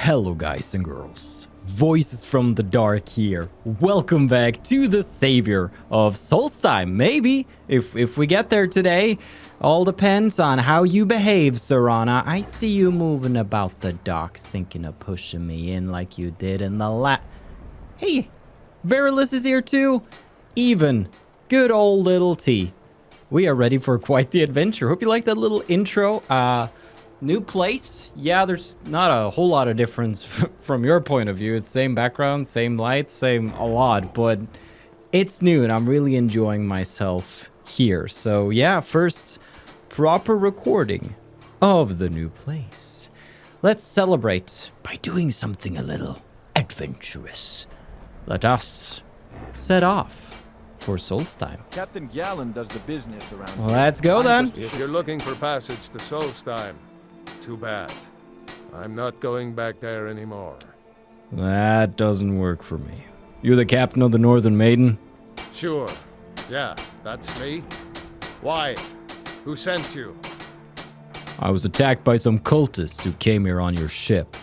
Hello guys and girls, Voices from the Dark here. Welcome back to the Savior of Solstheim. Maybe, if we get there today. All depends on how you behave, Serana. I see you moving about the docks, thinking of pushing me in like you did in the Hey, Verilus is here too. Even, good old little T. We are ready for quite the adventure. Hope you like that little intro. New place. Yeah, there's not a whole lot of difference from your point of view. It's same background, same lights, same a lot, but it's new and I'm really enjoying myself here. So yeah, first proper recording of the new place. Let's celebrate by doing something a little adventurous. Let us set off for Solstheim. Captain Gallen does the business around here. Let's go then. If you're looking for passage to Solstheim, too bad. I'm not going back there anymore. That doesn't work for me. You're the captain of the Northern Maiden? Sure. Yeah, that's me. Why? Who sent you? I was attacked by some cultists who came here on your ship.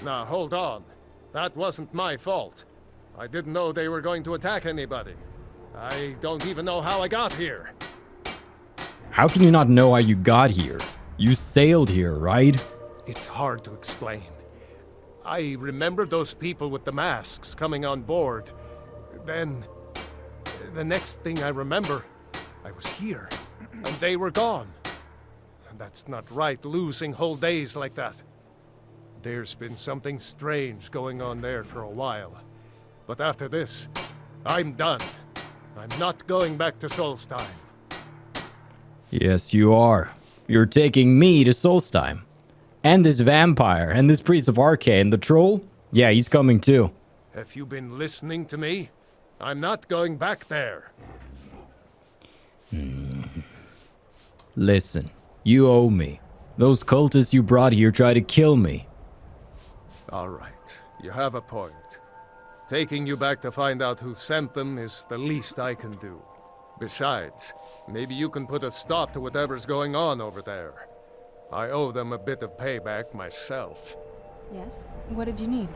Now, hold on. That wasn't my fault. I didn't know they were going to attack anybody. I don't even know how I got here. How can you not know how you got here? You sailed here, right? It's hard to explain. I remember those people with the masks coming on board. Then, the next thing I remember, I was here, and they were gone. And that's not right, losing whole days like that. There's been something strange going on there for a while. But after this, I'm done. I'm not going back to Solstheim. Yes, you are. You're taking me to Solstheim. And this vampire, and this priest of Arcane, the troll? Yeah, he's coming too. Have you been listening to me? I'm not going back there. Listen, you owe me. Those cultists you brought here tried to kill me. All right, you have a point. Taking you back to find out who sent them is the least I can do. Besides, maybe you can put a stop to whatever's going on over there. I owe them a bit of payback myself. Yes? What did you need?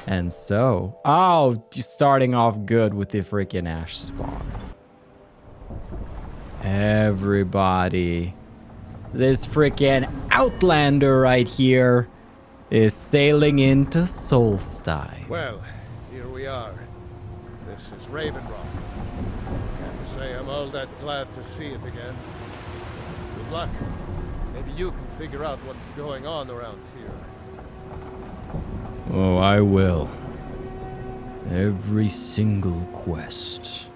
And so, oh, just starting off good with the freaking ash spawn. Everybody, this freaking outlander right here is sailing into Solstheim. Well, here we are. This is Raven Rock. Can't say I'm all that glad to see it again. Good luck. Maybe you can figure out what's going on around here. Oh, I will. Every single quest,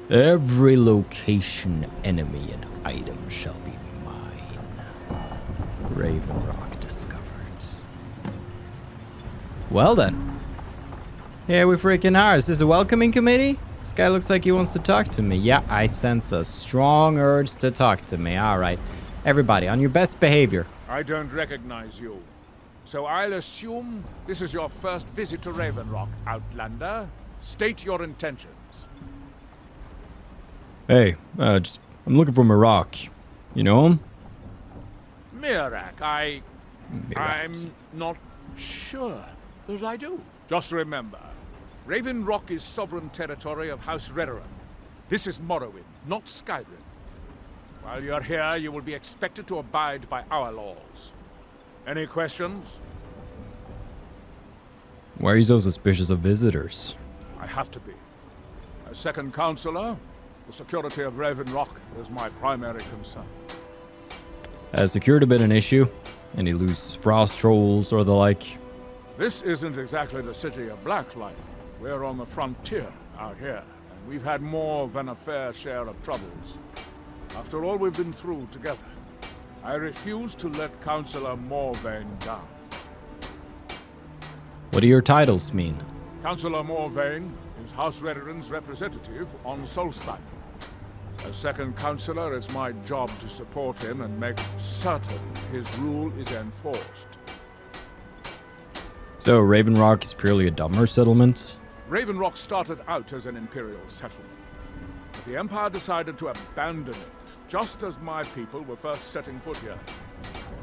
every location, enemy, and item shall be mine. Raven Rock discovered. Well then. Here we freaking are. Is this a welcoming committee? This guy looks like he wants to talk to me. Yeah, I sense a strong urge to talk to me. All right. Everybody, on your best behavior. I don't recognize you. So I'll assume this is your first visit to Raven Rock, Outlander. State your intentions. Hey, I'm looking for Miraak. You know him? Miraak, Miraak. I'm not sure that I do. Just remember, Raven Rock is sovereign territory of House Redoran. This is Morrowind, not Skyrim. While you're here, you will be expected to abide by our laws. Any questions? Why are you so suspicious of visitors? I have to be. As second counselor, the security of Raven Rock is my primary concern. Has security been an issue? Any loose frost trolls or the like? This isn't exactly the city of Blacklight. We're on the frontier out here, and we've had more than a fair share of troubles. After all we've been through together, I refuse to let Councillor Morvain down. What do your titles mean? Councillor Morvain is House Redoran's representative on Solstheim. As second councillor, it's my job to support him and make certain his rule is enforced. So Raven Rock is purely a dumber settlement? Raven Rock started out as an imperial settlement. But the Empire decided to abandon it, just as my people were first setting foot here.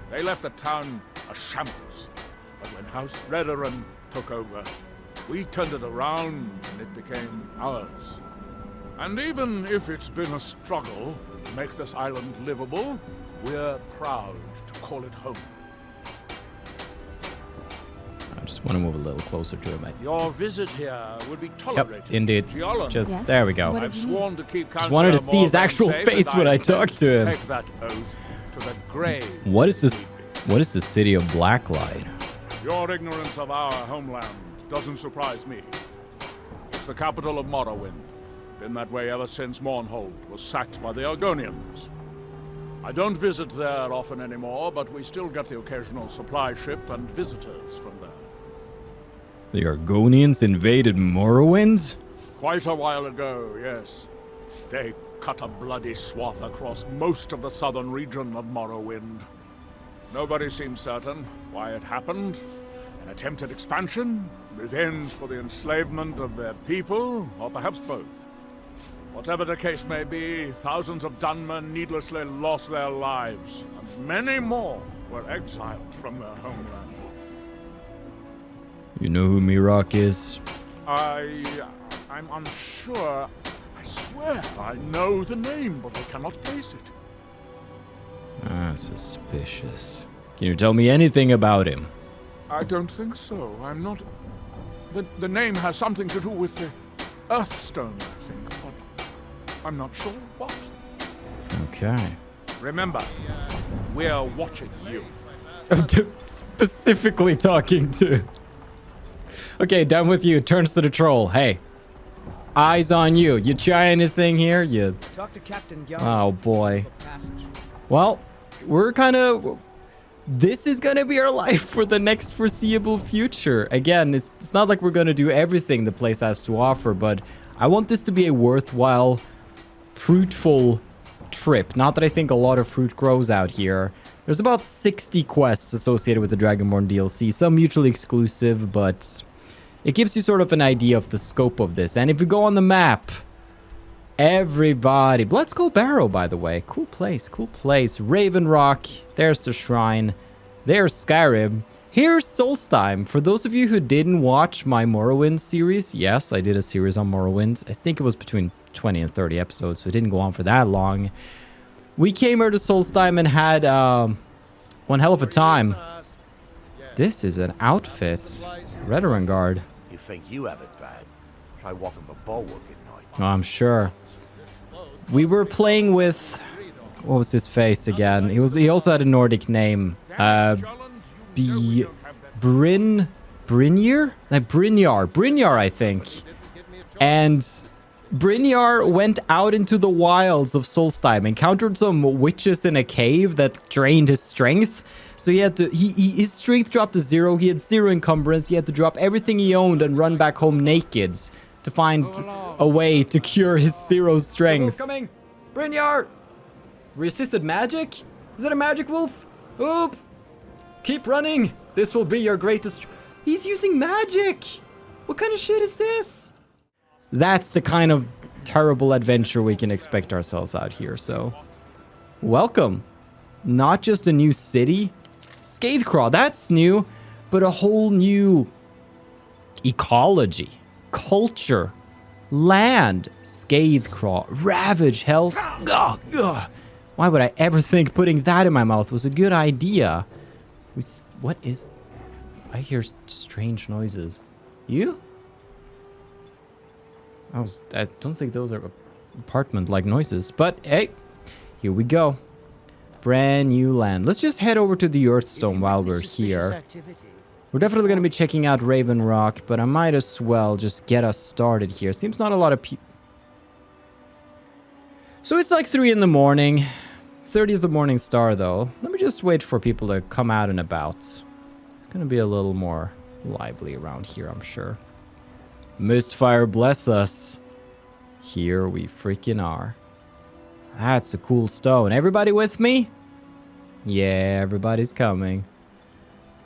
They left the town a shambles. But when House Redoran took over, we turned it around and it became ours. And even if it's been a struggle to make this island livable, we're proud to call it home. I just want to move a little closer to him. Your visit here would be tolerated. Yep, indeed. Giallan. Just Yes? there we go. What I've did you need? sworn to keep Just wanted to Counselor see his Morgan actual safe, face and when I intend talked to him. Take that oath to the grave. What is this? What is the city of Blacklight? Your ignorance of our homeland doesn't surprise me. It's the capital of Morrowind. Been that way ever since Mournhold was sacked by the Argonians. I don't visit there often anymore, but we still get the occasional supply ship and visitors from there. The Argonians invaded Morrowind? Quite a while ago, yes. They cut a bloody swath across most of the southern region of Morrowind. Nobody seems certain why it happened. An attempted expansion, revenge for the enslavement of their people, or perhaps both. Whatever the case may be, thousands of Dunmen needlessly lost their lives, and many more were exiled from their homeland. You know who Miraak is? I'm unsure. I swear I know the name, but I cannot place it. Ah, suspicious. Can you tell me anything about him? I don't think so. I'm not... The name has something to do with the Earthstone, I think, but I'm not sure what. Okay. Remember, we're watching you. Specifically talking to... Okay, done with you. Turns to the troll. Hey. Eyes on you. You try anything here? You... Talk to Captain Oh, boy. Well, we're kind of... This is going to be our life for the next foreseeable future. Again, it's not like we're going to do everything the place has to offer, but I want this to be a worthwhile, fruitful trip. Not that I think a lot of fruit grows out here. There's about 60 quests associated with the Dragonborn DLC, some mutually exclusive, but it gives you sort of an idea of the scope of this. And if you go on the map, everybody... Bloodskull Barrow, by the way. Cool place, cool place. Raven Rock, there's the shrine. There's Skyrim. Here's Solstheim. For those of you who didn't watch my Morrowind series, yes, I did a series on Morrowind. I think it was between 20 and 30 episodes, so it didn't go on for that long. We came here to Solstheim and had one hell of a time. This is an outfit. Redoran Guard. You think you have it bad? Try walking the bulwark at night. Oh, I'm sure. We were playing with... What was his face again? He also had a Nordic name. Brynjar? Like Brynjar, I think. And Brynjar went out into the wilds of Solstheim, encountered some witches in a cave that drained his strength. So he had to, his strength dropped to 0. He had 0 encumbrance. He had to drop everything he owned and run back home naked to find a way to cure his 0 strength. Coming, Brynjar. Resisted magic? Is it a magic wolf? Oop! Keep running. This will be your greatest. He's using magic. What kind of shit is this? That's the kind of terrible adventure we can expect ourselves out here. So, welcome. Not just a new city. Scathecraw, that's new, but a whole new ecology, culture, land. Scathecraw, ravage, health. Ugh, ugh. Why would I ever think putting that in my mouth was a good idea? What is... I hear strange noises. You? I don't think those are apartment-like noises, but hey, here we go. Brand new land. Let's just head over to the Earthstone while we're here. We're definitely going to be checking out Raven Rock, but I might as well just get us started here. Seems not a lot of people... So it's like 3 in the morning. 30th of Morning Star, though. Let me just wait for people to come out and about. It's going to be a little more lively around here, I'm sure. Mistfire bless us. Here we freaking are. That's a cool stone. Everybody with me? Yeah, everybody's coming.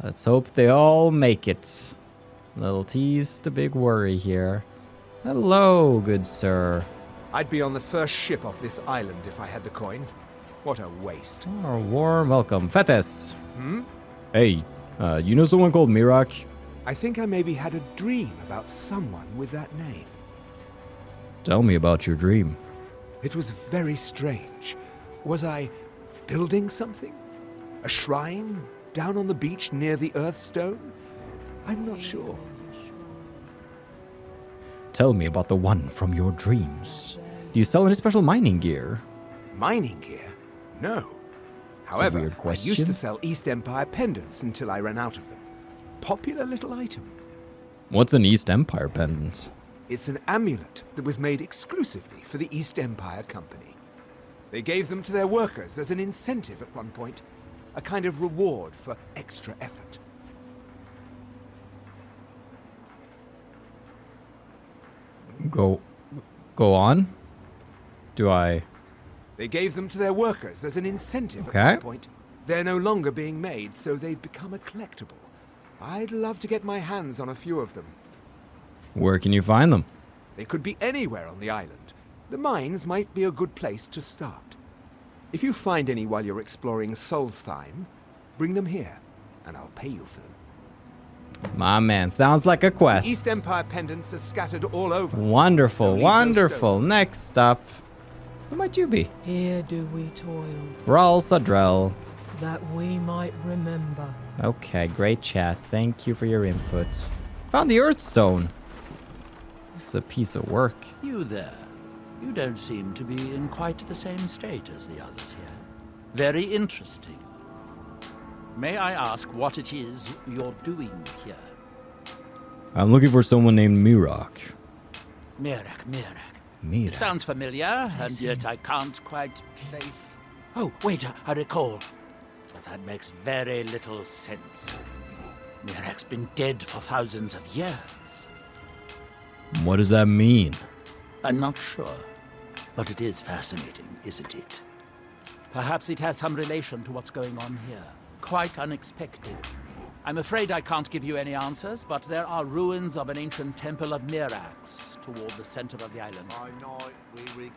Let's hope they all make it. Little T's the big worry here. Hello, good sir. I'd be on the first ship off this island if I had the coin. What a waste. Oh, warm welcome. Fetis. Hmm? Hey, You know someone called Miraak? I think I maybe had a dream about someone with that name. Tell me about your dream. It was very strange. Was I building something? A shrine down on the beach near the Earthstone? I'm not sure. Tell me about the one from your dreams. Do you sell any special mining gear? Mining gear? No. It's a However, weird I used question. to sell East Empire pendants until I ran out of them. Popular little item. What's an East Empire pendant? It's an amulet that was made exclusively for the East Empire Company. They gave them to their workers as an incentive at one point, a kind of reward for extra effort. Go on? Do I... They gave them to their workers as an incentive Okay. at one point. They're no longer being made, so they've become a collectible. I'd love to get my hands on a few of them. Where can you find them? They could be anywhere on the island. The mines might be a good place to start. If you find any while you're exploring Solstheim, bring them here, and I'll pay you for them. My man, sounds like a quest. East Empire pendants are scattered all over. Wonderful, So leave no wonderful. stone. Next up. Who might you be? Here do we toil, Raul Sadrell. that we might remember. Okay, great chat. Thank you for your input. Found the Earthstone. This is a piece of work. You there. You don't seem to be in quite the same state as the others here. Very interesting. May I ask what it is you're doing here? I'm looking for someone named Miraak. Miraak. Miraak. It sounds familiar, and yet I can't quite place... Oh, wait, I recall. But that makes very little sense. Miraak's been dead for thousands of years. What does that mean? I'm not sure, but it is fascinating, isn't it? Perhaps it has some relation to what's going on here. Quite unexpected. I'm afraid I can't give you any answers, but there are ruins of an ancient temple of Miraak's toward the center of the island.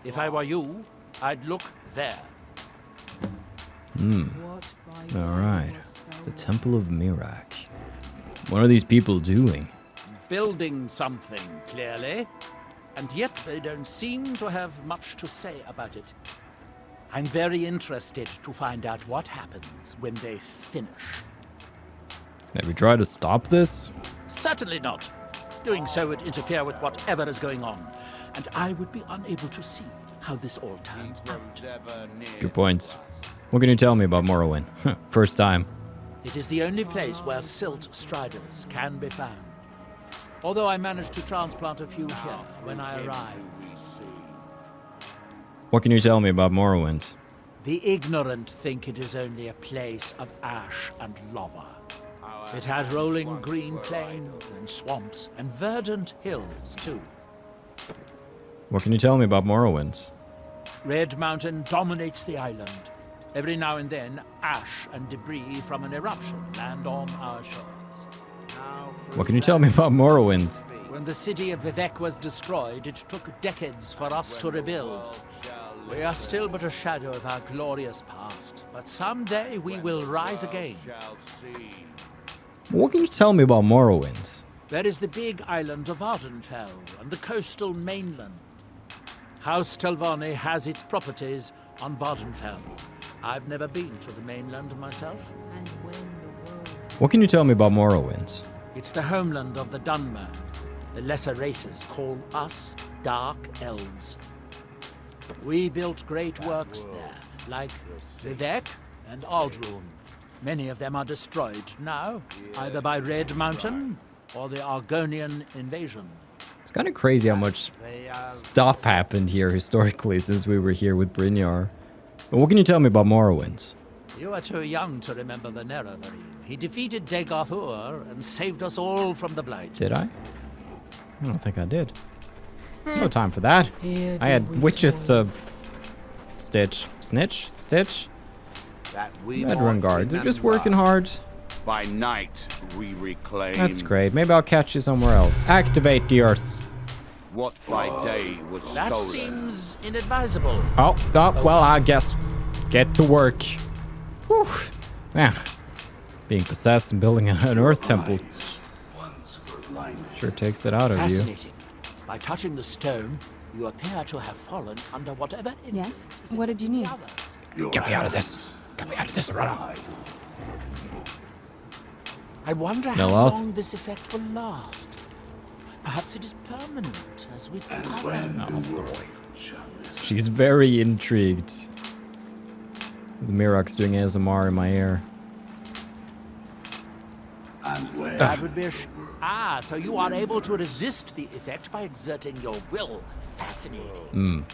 If I were you, I'd look there. What by All right. was spelled The Temple of Miraak. What are these people doing? Building something, clearly. And yet they don't seem to have much to say about it. I'm very interested to find out what happens when they finish. Have you tried to stop this? Certainly not. Doing so would interfere with whatever is going on, and I would be unable to see how this all turns out. Good points. What can you tell me about Morrowind? First time. It is the only place where silt striders can be found. Although I managed to transplant a few here when I arrived. What can you tell me about Morrowind? The ignorant think it is only a place of ash and lava. It has rolling green plains and swamps and verdant hills, too. What can you tell me about Morrowind? Red Mountain dominates the island. Every now and then, ash and debris from an eruption land on our shores. What can you tell me about Morrowind? When the city of Vivek was destroyed, it took decades for us to rebuild. We are still but a shadow of our glorious past, but someday we will rise again. What can you tell me about Morrowind? There is the big island of Ardenfell and the coastal mainland. House Telvanni has its properties on Vardenfell. I've never been to the mainland myself. and when the world What can you tell me about Morrowind? It's the homeland of the Dunmer. The lesser races call us Dark Elves. We built great works there, like Vivek and Aldrune. Many of them are destroyed now, either by Red Mountain or the Argonian invasion. It's kind of crazy how much stuff happened here historically since we were here with Brynjar. But what can you tell me about Morrowind? You are too young to remember the Nerevarine. He defeated Degathur and saved us all from the Blight. Did I? I don't think I did. No time for that. here I do had we witches toil. to stitch. That we Veteran might guards are just remember. working hard. By night we reclaim. That's great. Maybe I'll catch you somewhere else. Activate the earths. What by day was That stolen. seems inadvisable. Oh, well, I guess get to work. Whew. Man, being possessed and building an earth temple sure takes it out of you. Fascinating. By touching the stone, you appear to have fallen under whatever Yes? influence What did you need? Get me out of this. Get me out of this, Arana. I wonder No how oath. long this effect will last. Perhaps it is permanent, as with others. She's very intrigued. As Miraak's doing ASMR in my ear. That would be so you are able to resist the effect by exerting your will. Fascinating.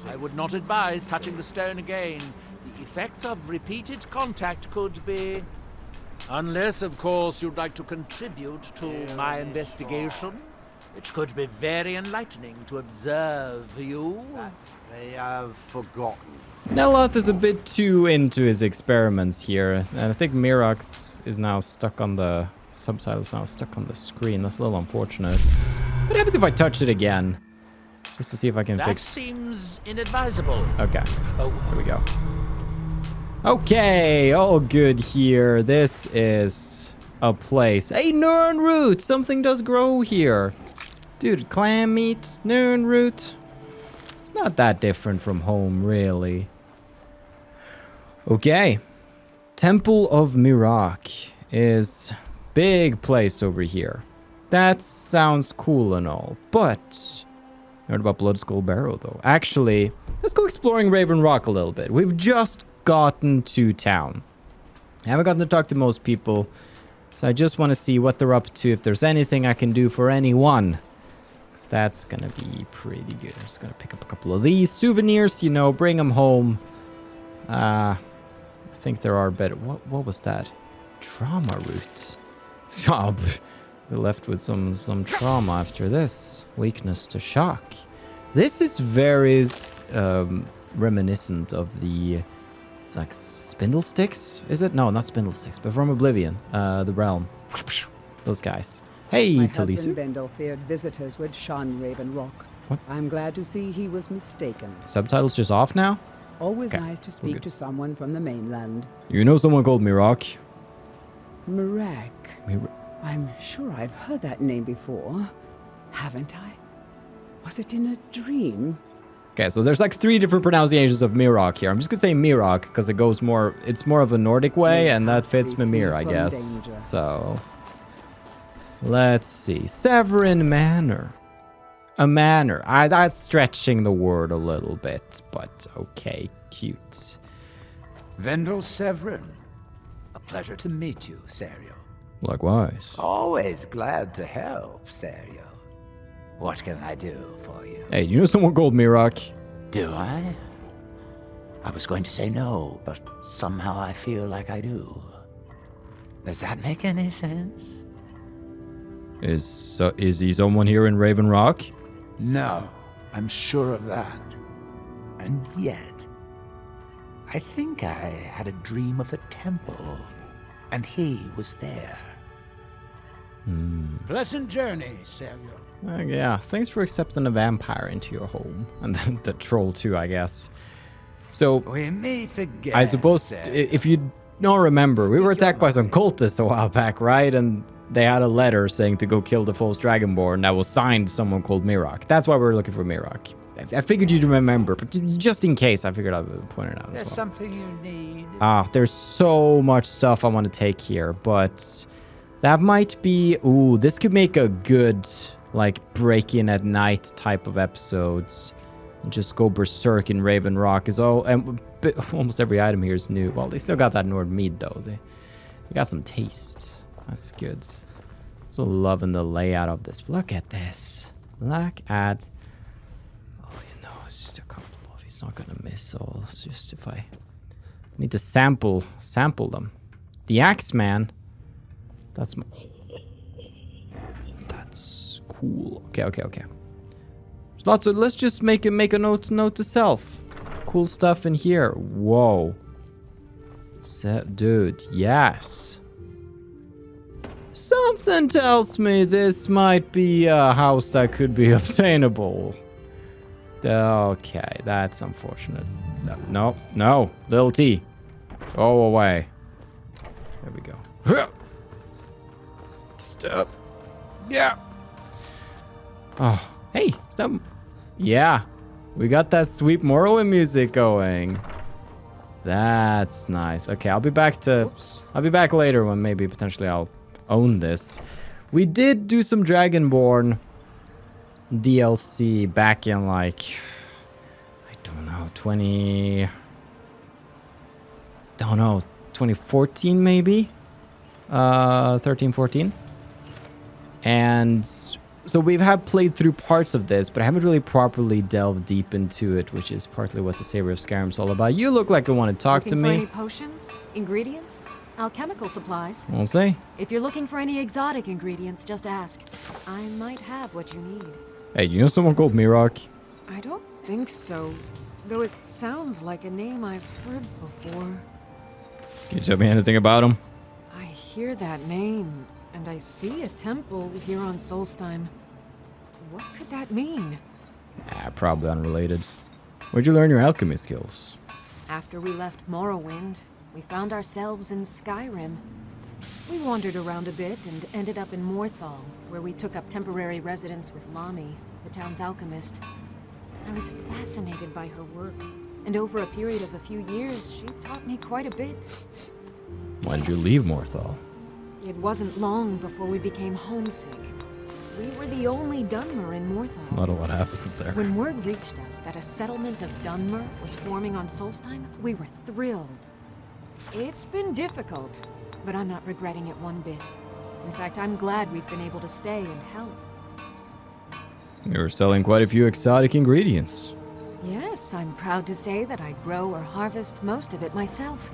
I would not advise touching the stone again. The effects of repeated contact could be... Unless, of course, you'd like to contribute to my investigation. It could be very enlightening to observe you. They have forgotten. Neloth is a bit too into his experiments here. And I think Miraak's is now stuck on the... Subtitles now stuck on the screen. That's a little unfortunate. What happens if I touch it again? Just to see if I can That fix... seems inadvisable. Okay. Oh, Here we go. Okay, all good here. This is a place. Hey, Nern root! Something does grow here. Dude, clam meat, Nern root. It's not that different from home, really. Okay. Temple of Miraak is big place over here. That sounds cool and all, but... Heard about Blood Skull Barrow, though. Actually, let's go exploring Raven Rock a little bit. We've just gotten to town. I haven't gotten to talk to most people, so I just want to see what they're up to, if there's anything I can do for anyone. 'Cause that's gonna be pretty good. I'm just gonna pick up a couple of these souvenirs, you know, bring them home. I think there are better... What was that? Trauma roots. Oh, we're left with some trauma after this. Weakness to shock. This is very reminiscent of the... It's like spindle sticks, is it? No, not spindle sticks, but from Oblivion, the realm. Those guys. Hey, My Talisu. husband Vendel feared visitors would shun Raven Rock. What? I'm glad to see he was mistaken. Subtitles just off now? Always Okay, nice to we're speak good. to someone from the mainland. You know someone called Miraak? Miraak. I'm sure I've heard that name before. Haven't I? Was it in a dream? Okay, so there's like 3 different pronunciations of Miraak here. I'm just gonna say Miraak because it goes more... It's more of a Nordic way, and that fits Mimir, I guess. So... Let's see. Severin Manor. A manor. That's stretching the word a little bit, but okay, cute. Vendel Severin. A pleasure to meet you, Serio. Likewise. Always glad to help, Serio. What can I do for you? Hey, you know someone called Miraak? Do I? I was going to say no, but somehow I feel like I do. Does that make any sense? Is he someone here in Raven Rock? No, I'm sure of that. And yet, I think I had a dream of a temple, and he was there. Pleasant journey, Savior. Yeah, thanks for accepting a vampire into your home. And then the troll too, I guess. So, We meet again. I suppose, Savior. if you don't remember, we were attacked by some cultists a while back, right? And they had a letter saying to go kill the false dragonborn that was signed to someone called Miraak. That's why we were looking for Miraak. I figured you'd remember, but just in case, I figured I would point it out There's as well. something you need. There's so much stuff I want to take here, but that might be... Ooh, this could make a good, like, break-in at night type of episodes. And just go berserk in Raven Rock is all... And almost every item here is new. Well, they still got that Nord mead, though. They got some taste. That's good. So loving the layout of this. Look at this. Look at... Oh, you know, it's just a couple of... He's not gonna miss all. It's just if I... need to sample them. The Axeman. That's... That's cool. Okay. Lots of... Let's just make a note to self. Cool stuff in here. Whoa. Dude, yes. Something tells me this might be a house that could be obtainable. Okay, that's unfortunate. No. Little T. Go away. There we go. Stop. Yeah. Oh, hey, stop. Yeah, we got that sweet Morrowind music going. That's nice. Okay, I'll be back later when maybe potentially I'll own this. We did do some Dragonborn DLC back in like, I don't know, 2014 maybe? 13, 14. And so we've played through parts of this, but I haven't really properly delved deep into it, which is partly what the Savior of Skyrim is all about. You look like you want to talk to me. For any potions, ingredients, alchemical supplies? We'll see. If you're looking for any exotic ingredients, just ask. I might have what you need. Hey, you know someone called Miraak? I don't think so, though it sounds like a name I've heard before. Can you tell me anything about him? I hear that name, and I see a temple here on Solstheim. What could that mean? Probably unrelated. Where'd you learn your alchemy skills? After we left Morrowind, we found ourselves in Skyrim. We wandered around a bit and ended up in Morthal, where we took up temporary residence with Lami, the town's alchemist. I was fascinated by her work, and over a period of a few years, she taught me quite a bit. When did you leave Morthal? It wasn't long before we became homesick. We were the only Dunmer in Morthal. A lot of what happens there. When word reached us that a settlement of Dunmer was forming on Solstheim, we were thrilled. It's been difficult, but I'm not regretting it one bit. In fact, I'm glad we've been able to stay and help. You're selling quite a few exotic ingredients. Yes, I'm proud to say that I grow or harvest most of it myself.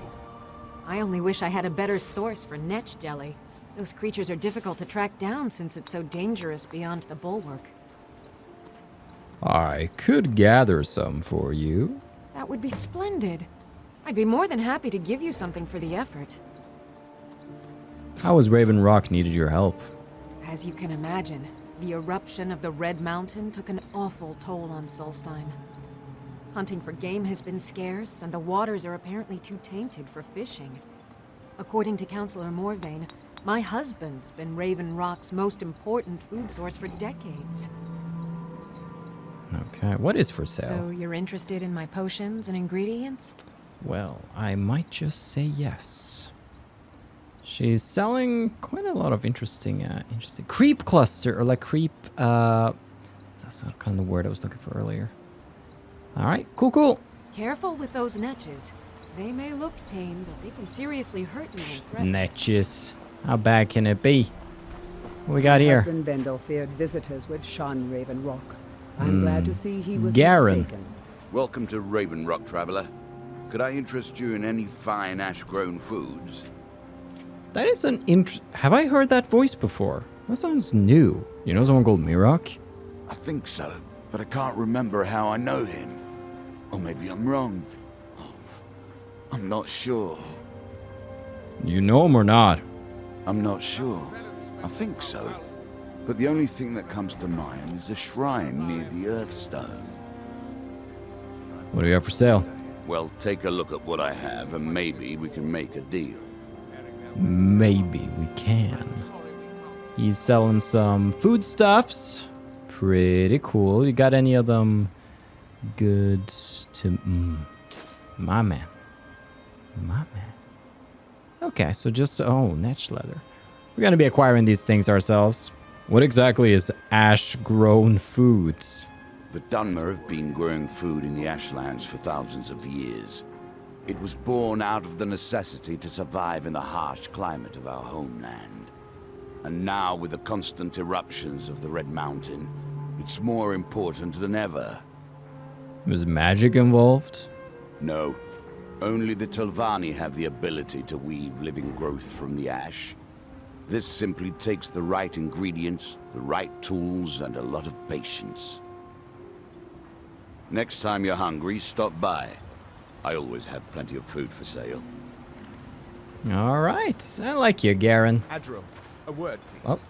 I only wish I had a better source for Netch jelly. Those creatures are difficult to track down since it's so dangerous beyond the bulwark. I could gather some for you. That would be splendid. I'd be more than happy to give you something for the effort. How has Raven Rock needed your help? As you can imagine, the eruption of the Red Mountain took an awful toll on Solstheim. Hunting for game has been scarce, and the waters are apparently too tainted for fishing. According to Councillor Morvain, my husband's been Raven Rock's most important food source for decades. Okay, what is for sale? So you're interested in my potions and ingredients? Well, I might just say yes. She's selling quite a lot of interesting creep cluster, or like creep, that's not kind of the word I was looking for earlier. All right, cool. Careful with those netches. They may look tame, but they can seriously hurt you when threatened. Netches. How bad can it be? What we got here? Husband Bendel feared visitors would shun Raven Rock. I'm glad to see he was Garen. mistaken. Welcome to Raven Rock, traveler. Could I interest you in any fine ash-grown foods? That is an have I heard that voice before? That sounds new. You know someone called Miraak? I think so, but I can't remember how I know him. Or maybe I'm wrong. Oh, I'm not sure. You know him or not? I'm not sure. I think so. But the only thing that comes to mind is a shrine near the Earthstone. What do you have for sale? Well, take a look at what I have, and maybe we can make a deal. Maybe we can. He's selling some foodstuffs. Pretty cool. You got any of them good to... my man. Okay, so just... Oh, Netch leather. We're going to be acquiring these things ourselves. What exactly is ash-grown foods? The Dunmer have been growing food in the Ashlands for thousands of years. It was born out of the necessity to survive in the harsh climate of our homeland. And now, with the constant eruptions of the Red Mountain, it's more important than ever. Was magic involved? No. Only the Telvanni have the ability to weave living growth from the ash. This simply takes the right ingredients, the right tools, and a lot of patience. Next time you're hungry, stop by. I always have plenty of food for sale. All right. I like you, Garen. Adram, a word, please. Oh.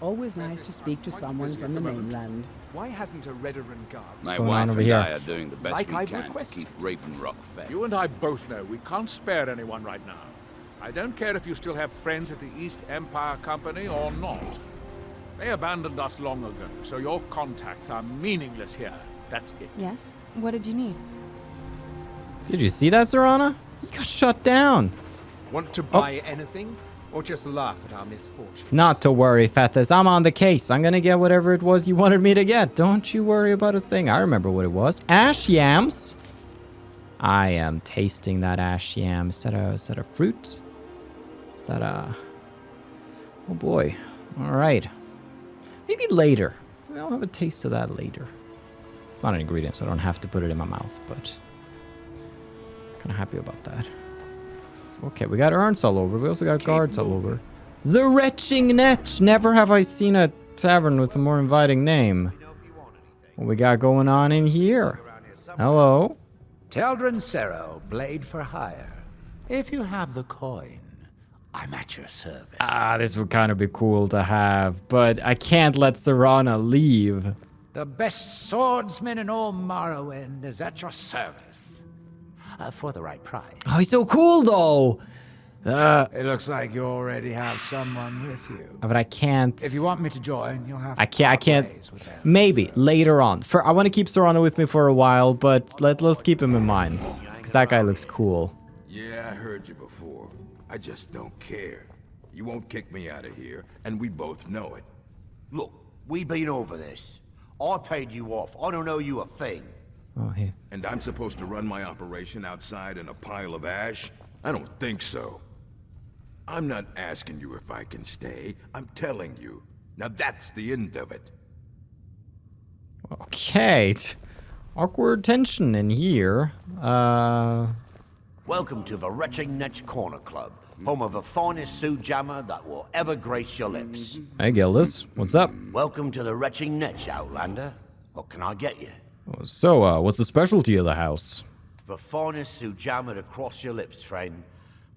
Always nice to speak to someone from the mainland. Why hasn't a Redoran guard? My going wife on over and here? I are doing the best Like we I've can to requested. keep Raven Rock fed. You and I both know we can't spare anyone right now. I don't care if you still have friends at the East Empire Company or not. They abandoned us long ago, so your contacts are meaningless here. That's it. Yes? What did you need? Did you see that, Serana? You got shut down. Want to buy anything? Or just laugh at our misfortune? Not to worry, Fethis. I'm on the case. I'm gonna get whatever it was you wanted me to get. Don't you worry about a thing. I remember what it was. Ash yams. I am tasting that ash yam. Is that a fruit? Is that a... Oh boy. All right. Maybe later. I'll have a taste of that later. It's not an ingredient, so I don't have to put it in my mouth, but... kind of happy about that. Okay, we got urns all over. We also got guards all over. The Retching Netch. Never have I seen a tavern with a more inviting name. What we got going on in here? Hello? Teldrin Cerro, blade for hire. If you have the coin, I'm at your service. Ah, this would kind of be cool to have, but I can't let Serana leave. The best swordsman in all Morrowind is at your service. For the right price. Oh, he's so cool, though. It looks like you already have someone with you. But I can't. If you want me to join, you'll have to I can't. Maybe later on. I want to keep Serana with me for a while, but let's keep him in mind, because that guy looks cool. Yeah, I heard you before. I just don't care. You won't kick me out of here, and we both know it. Look, we've been over this. I paid you off. I don't owe you a thing. Oh, here. And I'm supposed to run my operation outside in a pile of ash? I don't think so. I'm not asking you if I can stay. I'm telling you. Now that's the end of it. Okay. Awkward tension in here. Welcome to the Retching Netch Corner Club, home of the finest Sue Jammer that will ever grace your lips. Hey, Gildas. What's up? Welcome to the Retching Netch, Outlander. What can I get you? So, what's the specialty of the house? The finest Sue Jammer to cross your lips, friend.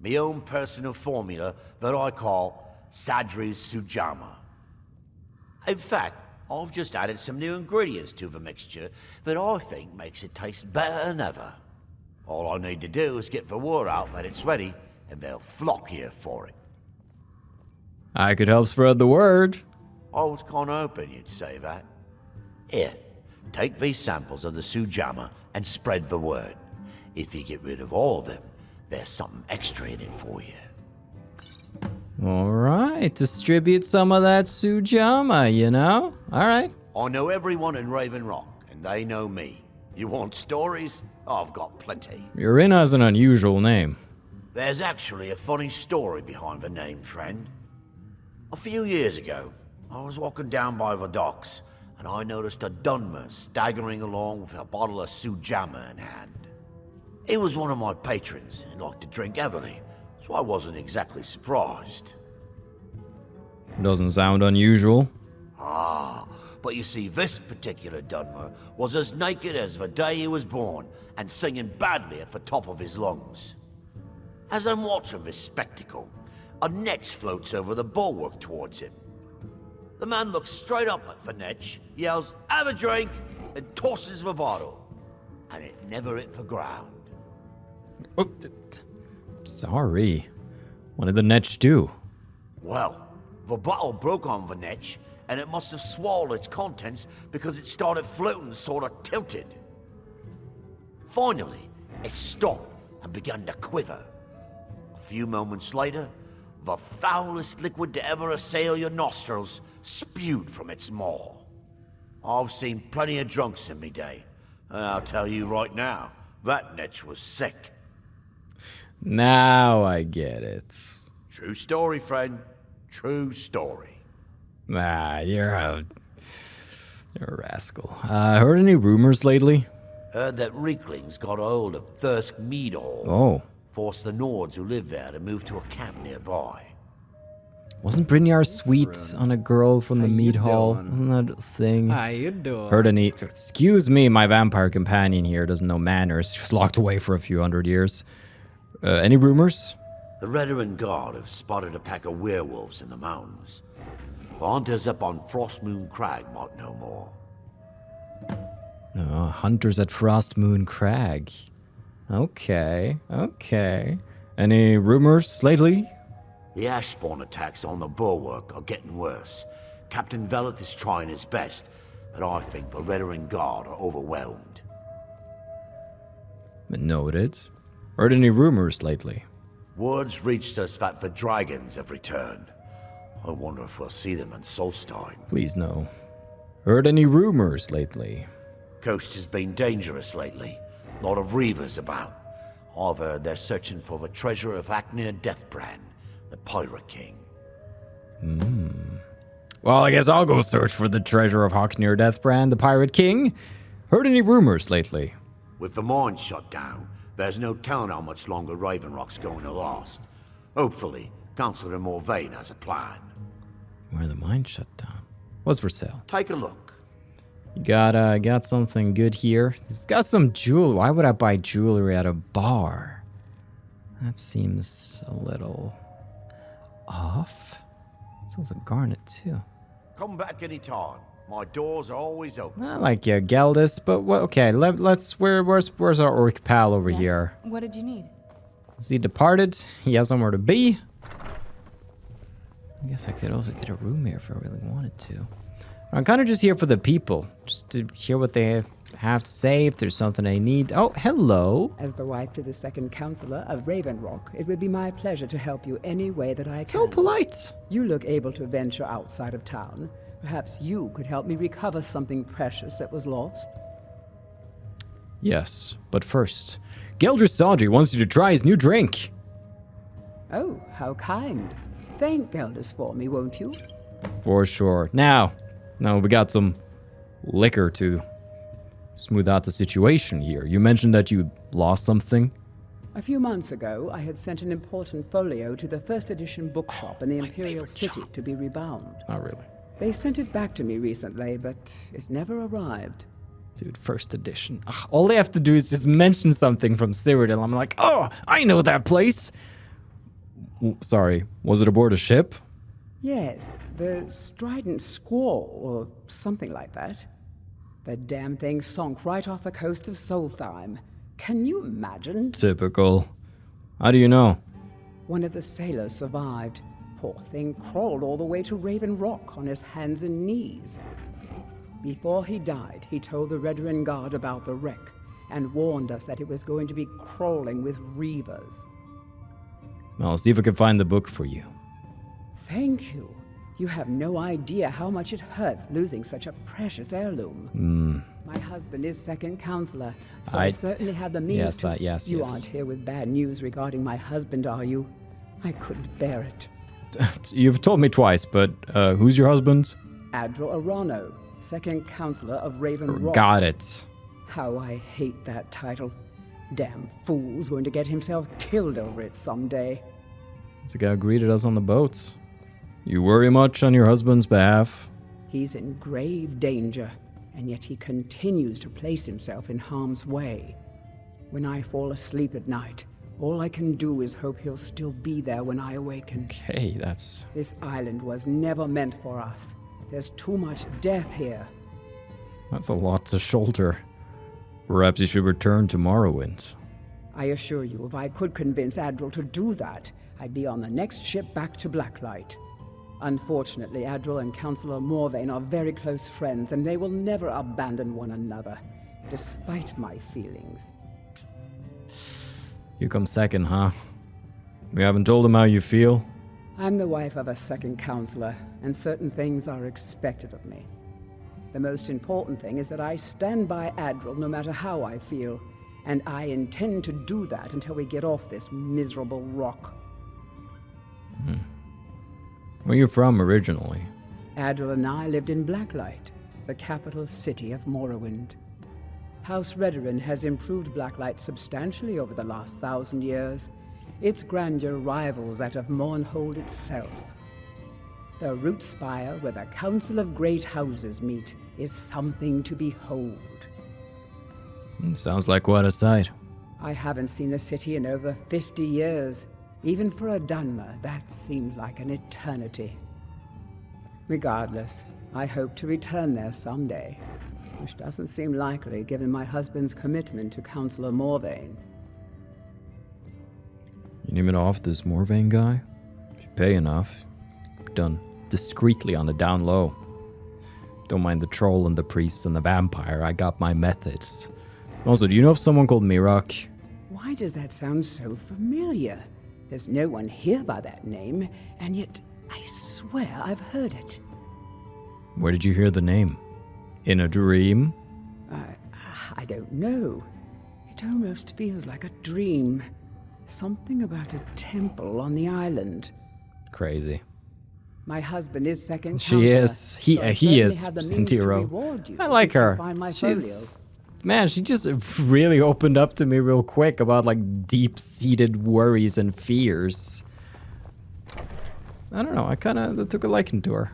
Me own personal formula that I call Sadri's Sujama. In fact, I've just added some new ingredients to the mixture that I think makes it taste better than ever. All I need to do is get the word out that it's ready, and they'll flock here for it. I could help spread the word. I was kind of hoping you'd say that. Here, take these samples of the Sujama and spread the word. If you get rid of all of them, there's something extra in it for you. All right, distribute some of that Sujama, you know? All right. I know everyone in Raven Rock, and they know me. You want stories? I've got plenty. Urina has an unusual name. There's actually a funny story behind the name, friend. A few years ago, I was walking down by the docks, and I noticed a Dunmer staggering along with a bottle of Sujama in hand. He was one of my patrons and liked to drink heavily, so I wasn't exactly surprised. Doesn't sound unusual. Ah, but you see, this particular Dunmer was as naked as the day he was born and singing badly at the top of his lungs. As I'm watching this spectacle, a netch floats over the bulwark towards him. The man looks straight up at the netch, yells, "Have a drink," and tosses the bottle. And it never hit the ground. Oh, sorry. What did the netch do? Well, the bottle broke on the netch, and it must have swallowed its contents because it started floating sort of tilted. Finally, it stopped and began to quiver. A few moments later, the foulest liquid to ever assail your nostrils spewed from its maw. I've seen plenty of drunks in me day, and I'll tell you right now, that netch was sick. Now I get it. True story, friend. True story. Ah, you're a rascal. Heard any rumors lately? Heard that Reeklings got a hold of Thirsk Mead Hall. Oh. Forced the Nords who live there to move to a camp nearby. Wasn't Brynjar sweet on a girl from the mead hall? Wasn't that a thing? How you doing? Heard any... Excuse me, my vampire companion here doesn't know manners. She's locked away for a few hundred years. Any rumors? The Redoran Guard have spotted a pack of werewolves in the mountains. The hunters up on Frostmoon Crag might know more. Hunters at Frostmoon Crag. Okay. Any rumors lately? The Ashspawn attacks on the bulwark are getting worse. Captain Veleth is trying his best, but I think the Rettering Guard are overwhelmed. Noted. Heard any rumors lately? Words reached us that the dragons have returned. I wonder if we'll see them in Solstheim. Please no. Heard any rumors lately? Coast has been dangerous lately. A lot of reavers about. I've heard they're searching for the treasure of Aknir Deathbrand, the Pirate King. Well, I guess I'll go search for the treasure of Haknir Deathbrand, the Pirate King. Heard any rumors lately? With the mine shut down, there's no telling how much longer Ravenrock's going to last. Hopefully, Councillor Morvain has a plan. Where the mine shut down? What's for sale? Take a look. You got something good here. It's got some jewelry. Why would I buy jewelry at a bar? That seems a little off. Sounds like garnet too. Come back anytime. My doors are always open. I like you, Geldis, but okay, let's where's our orc pal over here? What did you need? Is he departed? He has somewhere to be. I guess I could also get a room here if I really wanted to. I'm kind of just here for the people, just to hear what they have to say, if there's something I need. Oh, hello. As the wife to the second counselor of Ravenrock, it would be my pleasure to help you any way that I can. So polite. You look able to venture outside of town. Perhaps you could help me recover something precious that was lost? Yes, but first, Geldris Saudry wants you to try his new drink. Oh, how kind. Thank Geldis for me, won't you? For sure. Now we got some liquor to smooth out the situation here. You mentioned that you lost something. A few months ago, I had sent an important folio to the first edition bookshop in the Imperial City to be rebound. Not really. They sent it back to me recently, but it never arrived. Dude, first edition. Ugh, all they have to do is just mention something from Cyrodiil. I'm like, oh, I know that place. Sorry, was it aboard a ship? Yes, the Strident Squall, or something like that. The damn thing sunk right off the coast of Solstheim. Can you imagine? Typical. How do you know? One of the sailors survived. Poor thing crawled all the way to Raven Rock on his hands and knees. Before he died, he told the Rettering Guard about the wreck and warned us that it was going to be crawling with reavers. I'll see if I can find the book for you. Thank you. You have no idea how much it hurts losing such a precious heirloom. My husband is second counselor, so I certainly have the means to... Yes. You aren't here with bad news regarding my husband, are you? I couldn't bear it. You've told me twice, but who's your husband? Adral Arano, second counselor of Raven Rock. Got it. How I hate that title. Damn fool's going to get himself killed over it someday. It's the guy who greeted us on the boats. You worry much on your husband's behalf? He's in grave danger, and yet he continues to place himself in harm's way. When I fall asleep at night, all I can do is hope he'll still be there when I awaken. Okay, that's... This island was never meant for us. There's too much death here. That's a lot to shoulder. Perhaps you should return to Morrowind. I assure you, if I could convince Adral to do that, I'd be on the next ship back to Blacklight. Unfortunately, Adral and Councillor Morvain are very close friends, and they will never abandon one another, despite my feelings. You come second, huh? We haven't told him how you feel? I'm the wife of a second counselor, and certain things are expected of me. The most important thing is that I stand by Adral no matter how I feel, and I intend to do that until we get off this miserable rock. Where are you from originally? Adral and I lived in Blacklight, the capital city of Morrowind. House Redoran has improved Blacklight substantially over the last 1,000 years. Its grandeur rivals that of Mournhold itself. The root spire where the Council of Great Houses meet is something to behold. Sounds like quite a sight. I haven't seen the city in over 50 years. Even for a Dunmer, that seems like an eternity. Regardless, I hope to return there someday, which doesn't seem likely given my husband's commitment to Councillor Morvain. You need me to off this Morvain guy? If you pay enough. Done discreetly on the down low. Don't mind the troll and the priest and the vampire. I got my methods. Also, do you know of someone called Miraak? Why does that sound so familiar? There's no one here by that name, and yet I swear I've heard it. Where did you hear the name? In a dream? I don't know. It almost feels like a dream. Something about a temple on the island. Crazy. My husband is second She counselor, is. so I He is. certainly have the means to Santiro. reward you I like if you her. find my folio. Man, she just really opened up to me real quick about like deep-seated worries and fears. I don't know. I kind of took a liking to her.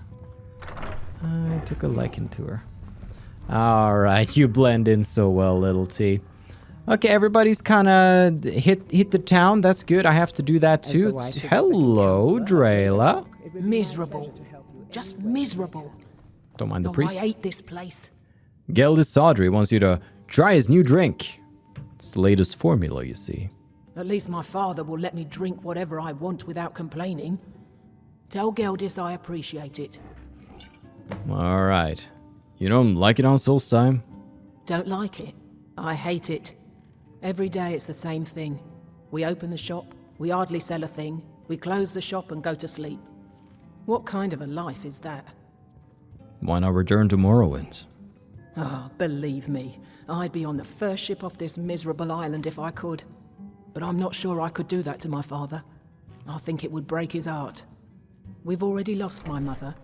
All right, you blend in so well, little T. Okay, everybody's kind of hit the town. That's good. I have to do that too. Hello, Drayla. Miserable. Just miserable. Don't mind the Oh, priest. I hate this place. Geldis Saudry wants you to try his new drink. It's the latest formula, you see. At least my father will let me drink whatever I want without complaining. Tell Geldis I appreciate it. All right. You don't like it on Solstheim? Don't like it. I hate it. Every day it's the same thing. We open the shop, we hardly sell a thing, we close the shop and go to sleep. What kind of a life is that? Why not return to Morrowind? Ah, believe me, I'd be on the first ship off this miserable island if I could. But I'm not sure I could do that to my father. I think it would break his heart. We've already lost my mother.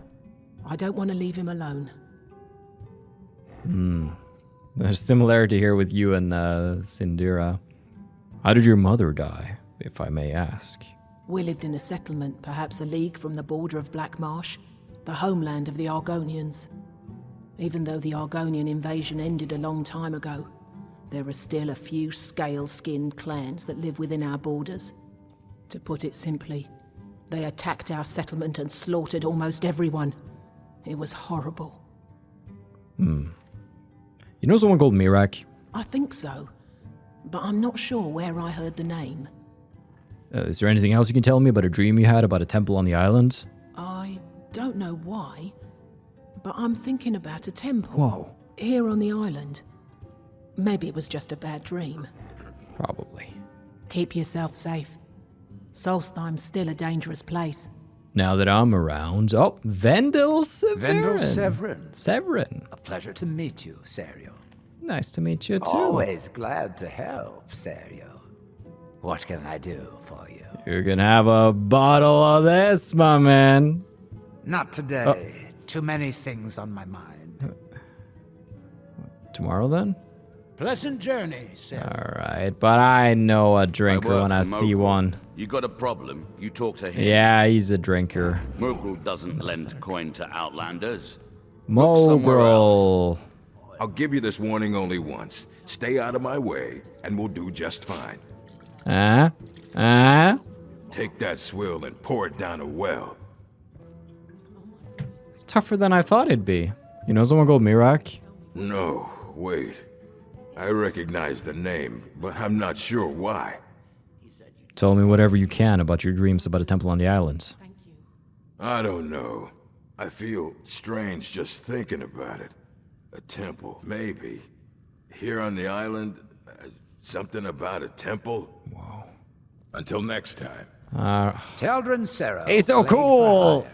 I don't want to leave him alone. There's similarity here with you and Sindira. How did your mother die, if I may ask? We lived in a settlement perhaps a league from the border of Black Marsh, the homeland of the Argonians. Even though the Argonian invasion ended a long time ago, there are still a few scale-skinned clans that live within our borders. To put it simply, they attacked our settlement and slaughtered almost everyone. It was horrible. You know someone called Miraak? I think so, but I'm not sure where I heard the name. Is there anything else you can tell me about a dream you had about a temple on the island? I don't know why, but I'm thinking about a temple. Whoa. Here on the island. Maybe it was just a bad dream. Probably. Keep yourself safe. Solstheim's still a dangerous place. Now that I'm around... Oh, Vendel Severin. Vendel Severin. Severin. A pleasure to meet you, Serio. Nice to meet you, too. Always glad to help, Serio. What can I do for you? You can have a bottle of this, my man. Not today. Too many things on my mind. Tomorrow, then? Pleasant journey, Serio. All right, but I know a drinker when I see one. You got a problem, you talk to him. Yeah, he's a drinker. Mogul doesn't lend coin to outlanders. Look somewhere Mogul. I'll give you this warning only once. Stay out of my way, and we'll do just fine. Take that swill and pour it down a well. It's tougher than I thought it'd be. You know someone called Miraak? No, wait. I recognize the name, but I'm not sure why. Tell me whatever you can about your dreams about a temple on the island. I don't know. I feel strange just thinking about it. A temple, maybe. Here on the island, something about a temple? Wow. Until next time. Teldrin Serra. Hey, so cool!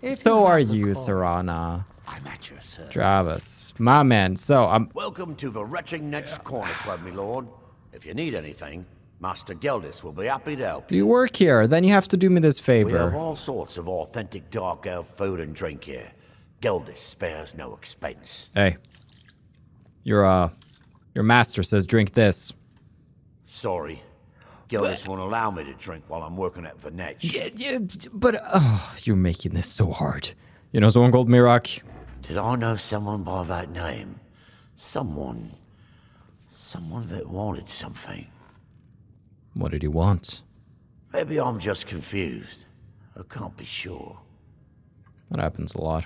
If So are have the you, call, Sarana. I'm at your service. Travis. My man. So, Welcome to the Retching Netch Corner Club, my lord. If you need anything, Master Geldis will be happy to help you. you work here. Then you have to do me this We have favor. all sorts of authentic dark elf food and drink here. Geldis spares no expense. Hey. Your master says drink this. Sorry. Geldis won't allow me to drink while I'm working at the Netch. Yeah, but you're making this so hard. You know someone called Miraak? Did I know someone by that name? Someone that wanted something. What did he want? Maybe I'm just confused. I can't be sure. That happens a lot.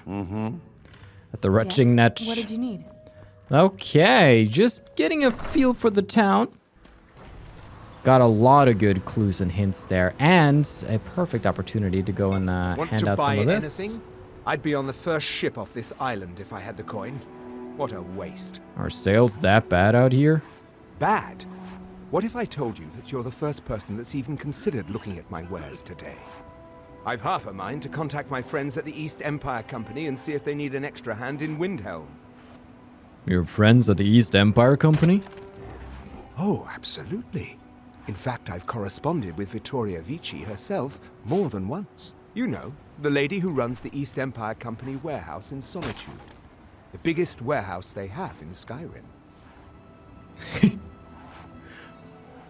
At the Retching Yes? Netch. What did you need? Okay, just getting a feel for the town. Got a lot of good clues and hints there, and a perfect opportunity to go and Want hand to out buy some of this. anything? I'd be on the first ship off this island if I had the coin. What a waste. Are sales that bad out here? Bad? What if I told you that you're the first person that's even considered looking at my wares today? I've half a mind to contact my friends at the East Empire Company and see if they need an extra hand in Windhelm. Your friends at the East Empire Company? Oh, absolutely. In fact, I've corresponded with Vittoria Vici herself more than once. You know, the lady who runs the East Empire Company warehouse in Solitude. The biggest warehouse they have in Skyrim.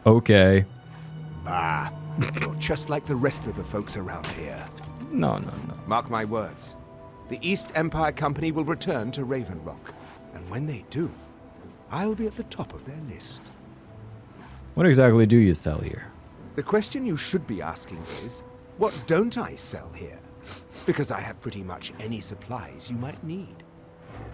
Okay. Bah, you're just like the rest of the folks around here. No. Mark my words. The East Empire Company will return to Raven Rock. And when they do, I'll be at the top of their list. What exactly do you sell here? The question you should be asking is, what don't I sell here? Because I have pretty much any supplies you might need.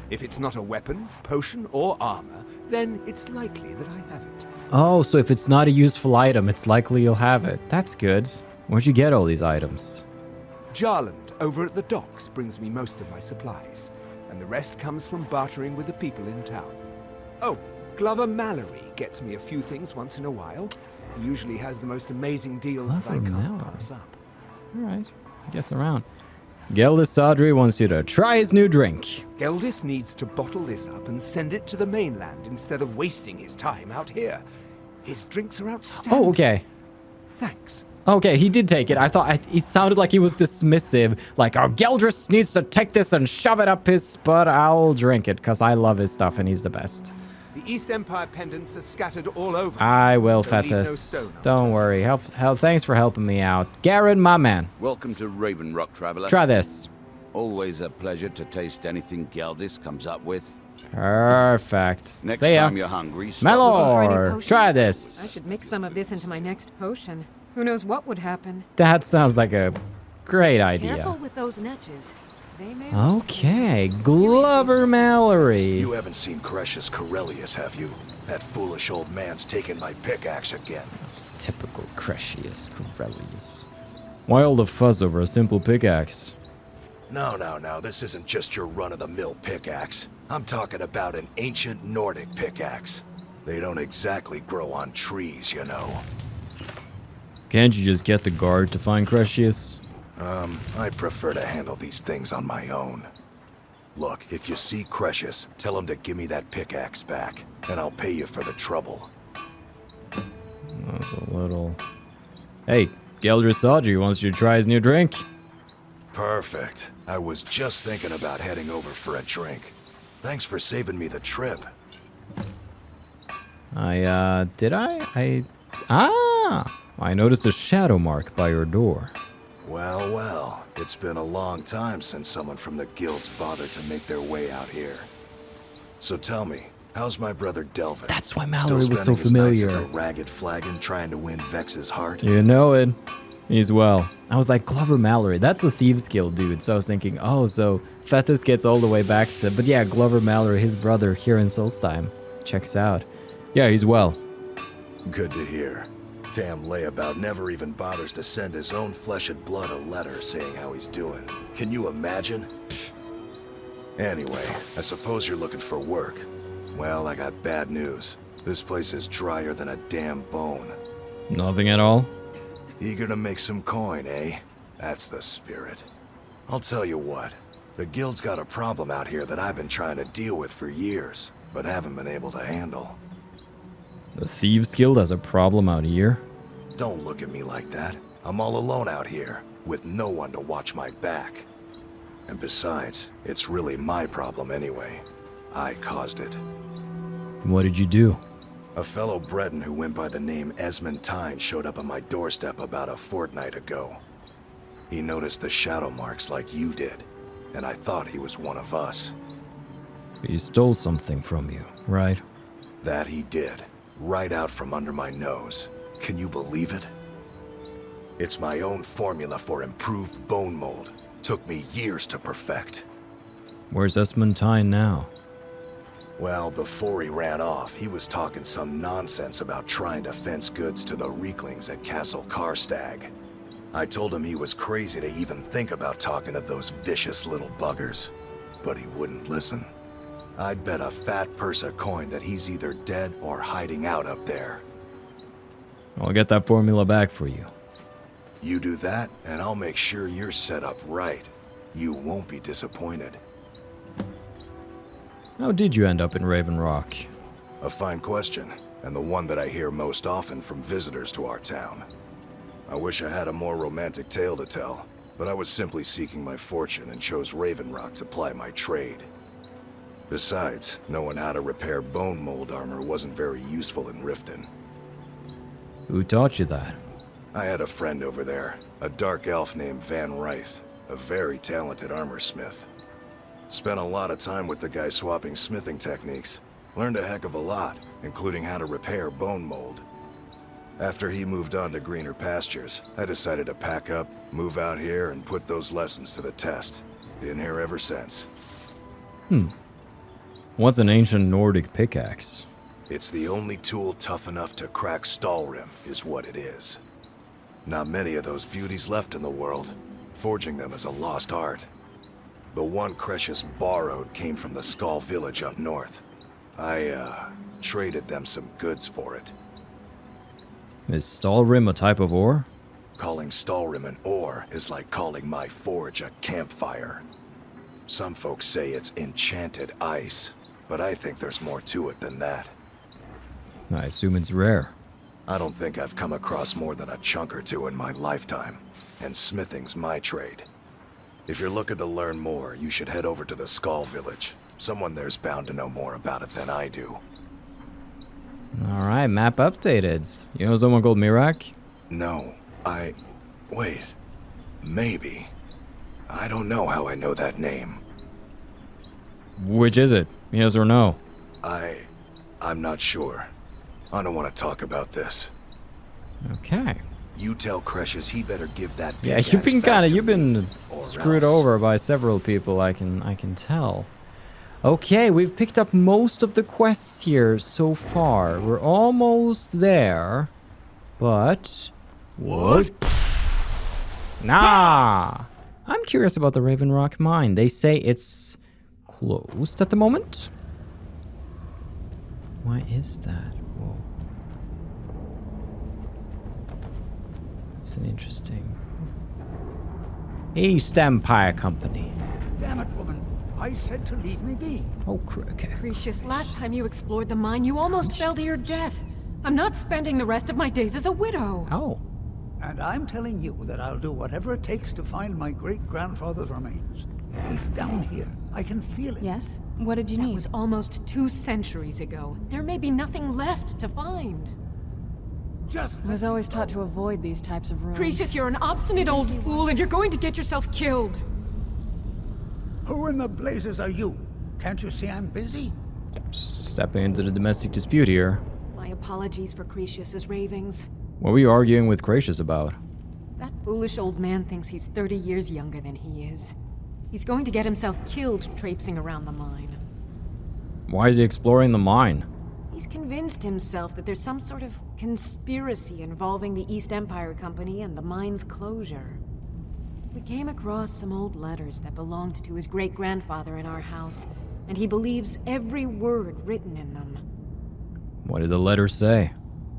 If it's not a weapon, potion, or armor, then it's likely that I have it. Oh, so if it's not a useful item, it's likely you'll have it. That's good. Where'd you get all these items? Jarland, over at the docks, brings me most of my supplies. And the rest comes from bartering with the people in town. Oh, Glover Mallory gets me a few things once in a while. He usually has the most amazing deals that I can't pass up. Alright, gets around. Geldis Sadri wants you to try his new drink. Geldis needs to bottle this up and send it to the mainland instead of wasting his time out here. His drinks are outstanding. Oh, okay. Thanks. Okay, he did take it. I thought it sounded like he was dismissive. Like, oh, Geldris needs to take this and shove it up his butt. I'll drink it because I love his stuff and he's the best. The East Empire pendants are scattered all over. I will, so leave no Fethis. stone Don't worry. Thanks for helping me out. Garen, my man. Welcome to Raven Rock, traveler. Try this. Always a pleasure to taste anything Geldis comes up with. Perfect. Next See ya. time you're hungry, stop Mallory, try I this. should mix some of this into my next potion. Who knows what would happen? That sounds like a great idea. Careful with those netches. They may Okay, Glover Mallory. You haven't seen Cretius Corellius, have you? That foolish old man's taken my pickaxe again. It's typical Cretius Corellius. Why all the fuss over a simple pickaxe? No, this isn't just your run-of-the-mill pickaxe. I'm talking about an ancient Nordic pickaxe. They don't exactly grow on trees, you know. Can't you just get the guard to find Cretius? I prefer to handle these things on my own. Look, if you see Cretius, tell him to give me that pickaxe back, and I'll pay you for the trouble. That's a little... Hey, Geldris Audrey wants you to try his new drink. Perfect. I was just thinking about heading over for a drink. Thanks for saving me the trip. I noticed a shadow mark by your door. Well, it's been a long time since someone from the guilds bothered to make their way out here. So tell me, how's my brother Delvin? That's why Mallory was so Still spending his nights familiar. like a ragged flagon trying to win Vex's heart? You know it. He's well. I was like, Glover Mallory, that's a Thieves Guild dude. So I was thinking, oh, so Fethis gets all the way back to... But yeah, Glover Mallory, his brother here in Solstheim. Checks out. Yeah, he's well. Good to hear. Damn layabout never even bothers to send his own flesh and blood a letter saying how he's doing. Can you imagine? Anyway, I suppose you're looking for work. Well, I got bad news. This place is drier than a damn bone. Nothing at all? Eager to make some coin, eh? That's the spirit. I'll tell you what. The guild's got a problem out here that I've been trying to deal with for years, but haven't been able to handle. The Thieves Guild has a problem out here? Don't look at me like that. I'm all alone out here, with no one to watch my back. And besides, it's really my problem anyway. I caused it. What did you do? A fellow Breton who went by the name Esmond Tyne showed up on my doorstep about a fortnight ago. He noticed the shadow marks like you did, and I thought he was one of us. He stole something from you, right? That he did. Right out from under my nose. Can you believe it? It's my own formula for improved bone mold. Took me years to perfect. Where's Esmond Tyne now? Well, before he ran off, he was talking some nonsense about trying to fence goods to the Reeklings at Castle Karstag. I told him he was crazy to even think about talking to those vicious little buggers, but he wouldn't listen. I'd bet a fat purse of coin that he's either dead or hiding out up there. I'll get that formula back for you. You do that, and I'll make sure you're set up right. You won't be disappointed. How did you end up in Raven Rock? A fine question, and the one that I hear most often from visitors to our town. I wish I had a more romantic tale to tell, but I was simply seeking my fortune and chose Raven Rock to ply my trade. Besides, knowing how to repair bone mold armor wasn't very useful in Riften. Who taught you that? I had a friend over there, a dark elf named Van Ryth, a very talented armor smith. Spent a lot of time with the guy swapping smithing techniques. Learned a heck of a lot, including how to repair bone mold. After he moved on to greener pastures, I decided to pack up, move out here, and put those lessons to the test. Been here ever since. What's an ancient Nordic pickaxe? It's the only tool tough enough to crack Stalrim, is what it is. Not many of those beauties left in the world. Forging them is a lost art. The one Cretius borrowed came from the Skull village up north. I, traded them some goods for it. Is Stalrim a type of ore? Calling Stalrim an ore is like calling my forge a campfire. Some folks say it's enchanted ice, but I think there's more to it than that. I assume it's rare. I don't think I've come across more than a chunk or two in my lifetime, and smithing's my trade. If you're looking to learn more, you should head over to the Skull village. Someone there's bound to know more about it than I do. Alright, map updated. You know someone called Miraak? No, wait. Maybe. I don't know how I know that name. Which is it? Yes or no? I'm not sure. I don't want to talk about this. Okay. You tell Cretius he better give that. Yeah, you've been screwed over by several people, I can tell. Okay, we've picked up most of the quests here so far. We're almost there. But what? Nah. I'm curious about the Raven Rock mine. They say it's closed at the moment. Why is that? Whoa. That's an interesting... East Empire Company. Damn it, woman. I said to leave me be. Oh, okay. Cretius, last time you explored the mine, you almost fell to your death. I'm not spending the rest of my days as a widow. Oh. And I'm telling you that I'll do whatever it takes to find my great-grandfather's remains. He's down here. I can feel it. Yes? What did you need? That was almost 2 centuries ago. There may be nothing left to find. I was always taught to avoid these types of rooms. Cretius, you're an obstinate old fool, and you're going to get yourself killed. Who in the blazes are you? Can't you see I'm busy? Stepping into the domestic dispute here. My apologies for Cretius's ravings. What were you arguing with Cretius about? That foolish old man thinks he's 30 years younger than he is. He's going to get himself killed traipsing around the mine. Why is he exploring the mine? He's convinced himself that there's some sort of conspiracy involving the East Empire Company and the mine's closure. We came across some old letters that belonged to his great-grandfather in our house, and he believes every word written in them. What did the letters say?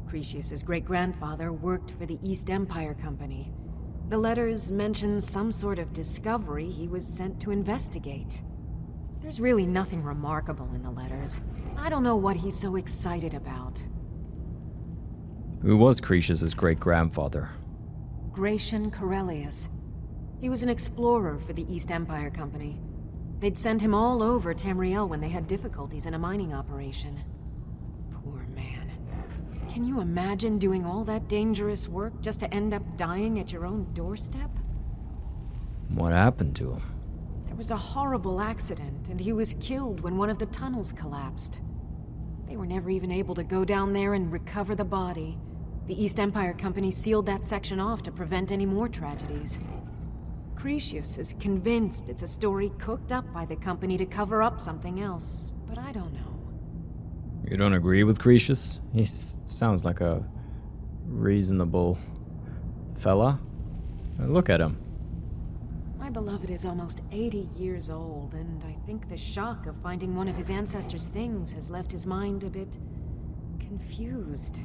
Cretius's great-grandfather worked for the East Empire Company. The letters mention some sort of discovery he was sent to investigate. There's really nothing remarkable in the letters. I don't know what he's so excited about. Who was Cretius's great-grandfather? Gratian Corellius. He was an explorer for the East Empire Company. They'd send him all over Tamriel when they had difficulties in a mining operation. Poor man. Can you imagine doing all that dangerous work just to end up dying at your own doorstep? What happened to him? There was a horrible accident, and he was killed when one of the tunnels collapsed. They were never even able to go down there and recover the body. The East Empire Company sealed that section off to prevent any more tragedies. Cretius is convinced it's a story cooked up by the company to cover up something else, but I don't know. You don't agree with Cretius? He sounds like a reasonable fella. Look at him. My beloved is almost 80 years old, and I think the shock of finding one of his ancestors' things has left his mind a bit confused.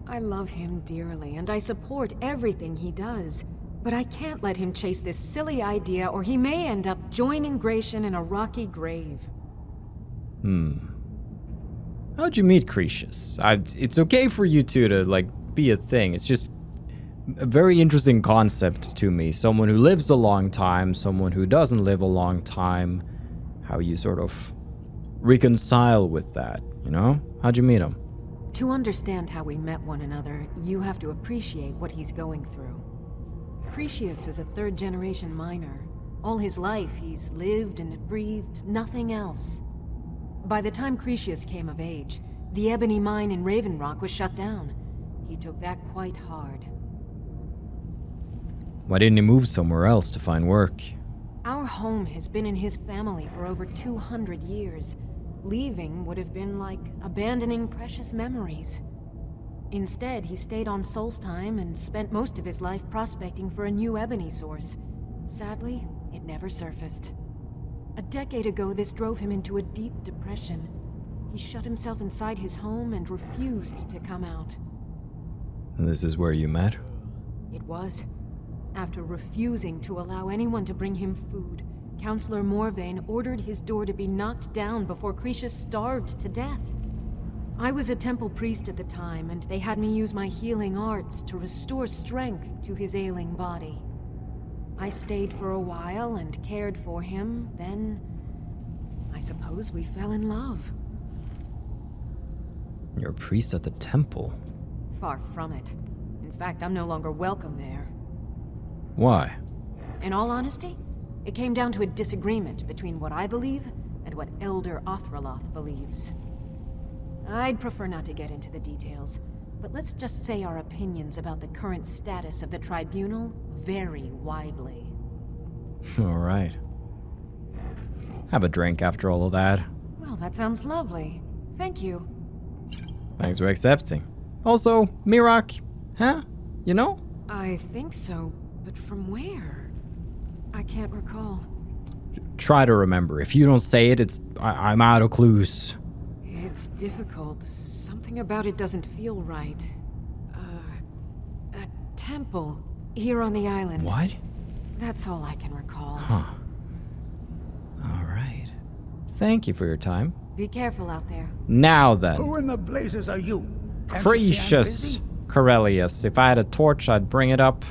I love him dearly, and I support everything he does, but I can't let him chase this silly idea, or he may end up joining Gratian in a rocky grave. How'd you meet Cretius? It's okay for you two to, like, be a thing. It's just a very interesting concept to me. Someone who lives a long time, someone who doesn't live a long time. How you sort of reconcile with that, you know? How'd you meet him? To understand how we met one another, you have to appreciate what he's going through. Cretius is a third-generation miner. All his life, he's lived and breathed nothing else. By the time Cretius came of age, the ebony mine in Raven Rock was shut down. He took that quite hard. Why didn't he move somewhere else to find work? Our home has been in his family for over 200 years. Leaving would have been like abandoning precious memories. Instead, he stayed on Solstheim and spent most of his life prospecting for a new ebony source. Sadly, it never surfaced. A decade ago, this drove him into a deep depression. He shut himself inside his home and refused to come out. This is where you met? It was. After refusing to allow anyone to bring him food, Counselor Morvain ordered his door to be knocked down before Cretius starved to death. I was a temple priest at the time, and they had me use my healing arts to restore strength to his ailing body. I stayed for a while and cared for him, then I suppose we fell in love. You're a priest at the temple? Far from it. In fact, I'm no longer welcome there. Why? In all honesty, it came down to a disagreement between what I believe and what Elder Othraloth believes. I'd prefer not to get into the details, but let's just say our opinions about the current status of the tribunal vary widely. All right. Have a drink after all of that. Well, that sounds lovely. Thank you. Thanks for accepting. Also, Miraak, huh? You know? I think so, but from where? I can't recall. Try to remember. If you don't say it, I'm out of clues. It's difficult. Something about it doesn't feel right. A temple here on the island. What? That's all I can recall. Huh. All right. Thank you for your time. Be careful out there. Now then. Who in the blazes are you? Cretius Corellius. If I had a torch, I'd bring it up.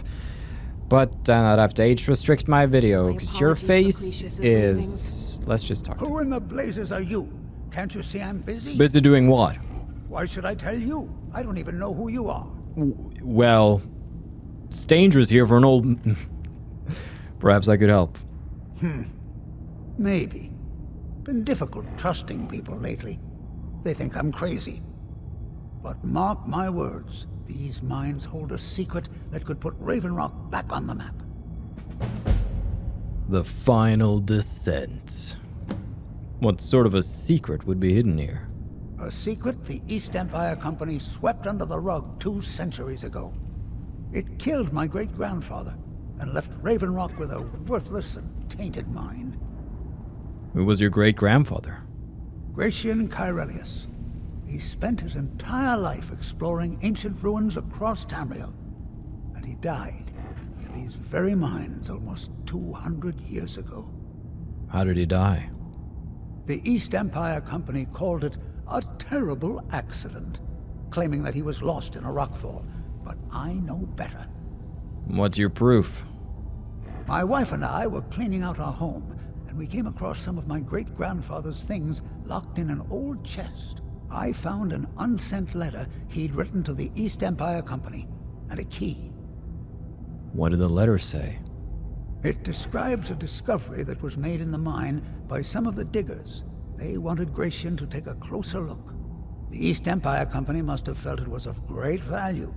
But I'd have to age restrict my video, because your face is... Let's just talk. Who in the blazes are you? Can't you see I'm busy? Busy doing what? Why should I tell you? I don't even know who you are. Well, it's dangerous here for an old... Perhaps I could help. Maybe. Been difficult trusting people lately. They think I'm crazy. But mark my words, these mines hold a secret that could put Raven Rock back on the map. The final descent. What sort of a secret would be hidden here? A secret the East Empire Company swept under the rug 2 centuries ago. It killed my great-grandfather and left Raven Rock with a worthless and tainted mine. Who was your great-grandfather? Gratian Kyrelius. He spent his entire life exploring ancient ruins across Tamriel, and he died in these very mines almost 200 years ago. How did he die? The East Empire Company called it a terrible accident, claiming that he was lost in a rockfall, but I know better. What's your proof? My wife and I were cleaning out our home, and we came across some of my great-grandfather's things locked in an old chest. I found an unsent letter he'd written to the East Empire Company, and a key. What did the letter say? It describes a discovery that was made in the mine by some of the diggers. They wanted Gratian to take a closer look. The East Empire Company must have felt it was of great value,